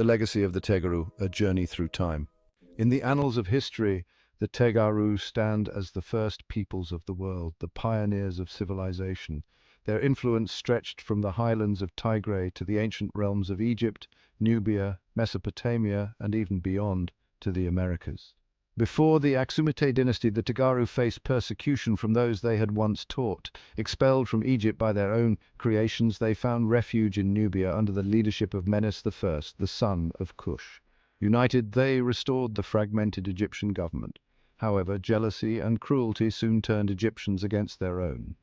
The legacy of the Tegaru, a journey through time. In the annals of history, the Tegaru stand as the first peoples of the world, the pioneers of civilization. Their influence stretched from the highlands of Tigray to the ancient realms of Egypt, Nubia, Mesopotamia, and even beyond to the Americas. Before the Aksumite dynasty, the Tegaru faced persecution from those they had once taught. Expelled from Egypt by their own creations, they found refuge in Nubia under the leadership of Menes I, the son of Cush. United, they restored the fragmented Egyptian government. However, jealousy and cruelty soon turned Egyptians against their own.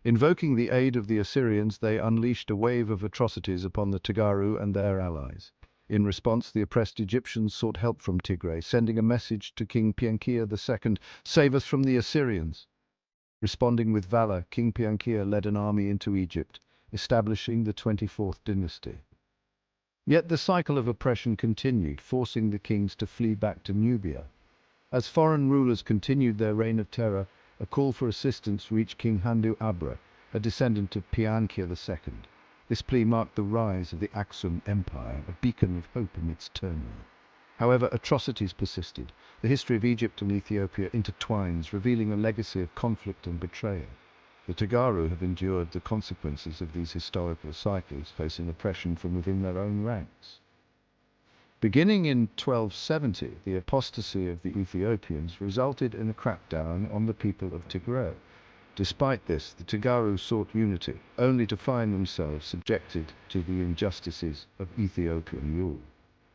Invoking the aid of the Assyrians, they unleashed a wave of atrocities upon the Tegaru and their allies. In response, the oppressed Egyptians sought help from Tigray, sending a message to King Piankia II, "Save us from the Assyrians." Responding with valor, King Piankia led an army into Egypt, establishing the 24th dynasty. Yet the cycle of oppression continued, forcing the kings to flee back to Nubia. As foreign rulers continued their reign of terror, a call for assistance reached King Handu Abra, a descendant of Piankia II. This plea marked the rise of the Aksum Empire, a beacon of hope amidst turmoil. However, atrocities persisted. The history of Egypt and Ethiopia intertwines, revealing a legacy of conflict and betrayal. The Tegaru have endured the consequences of these historical cycles, facing oppression from within their own ranks. Beginning in 1270, the apostasy of the Ethiopians resulted in a crackdown on the people of Tigray. Despite this, the Tegaru sought unity, only to find themselves subjected to the injustices of Ethiopian rule.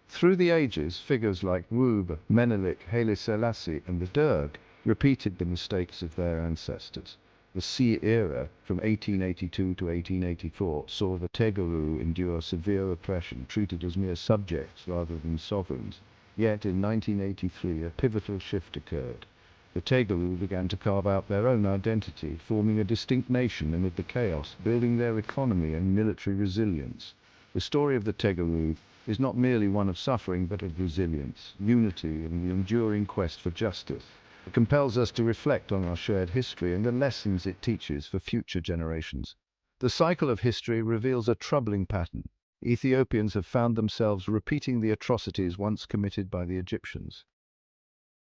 Through the ages, figures like Wub, Menelik, Haile Selassie, and the Derg repeated the mistakes of their ancestors. The Sea era, from 1882 to 1884, saw the Tegaru endure severe oppression, treated as mere subjects rather than sovereigns. Yet in 1983, a pivotal shift occurred. The Tegaru began to carve out their own identity, forming a distinct nation amid the chaos, building their economy and military resilience. The story of the Tegaru is not merely one of suffering, but of resilience, unity, and the enduring quest for justice. It compels us to reflect on our shared history and the lessons it teaches for future generations. The cycle of history reveals a troubling pattern. Ethiopians have found themselves repeating the atrocities once committed by the Egyptians.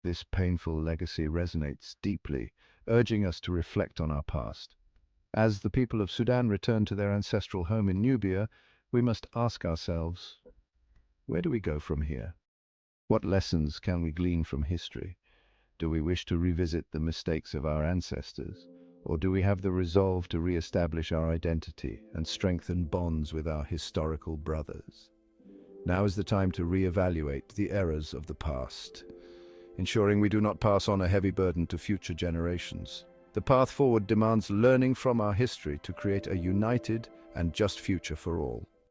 This painful legacy resonates deeply, urging us to reflect on our past. As the people of Sudan return to their ancestral home in Nubia, we must ask ourselves, where do we go from here? What lessons can we glean from history? Do we wish to revisit the mistakes of our ancestors, or do we have the resolve to re-establish our identity and strengthen bonds with our historical brothers? Now is the time to re-evaluate the errors of the past, ensuring we do not pass on a heavy burden to future generations. The path forward demands learning from our history to create a united and just future for all.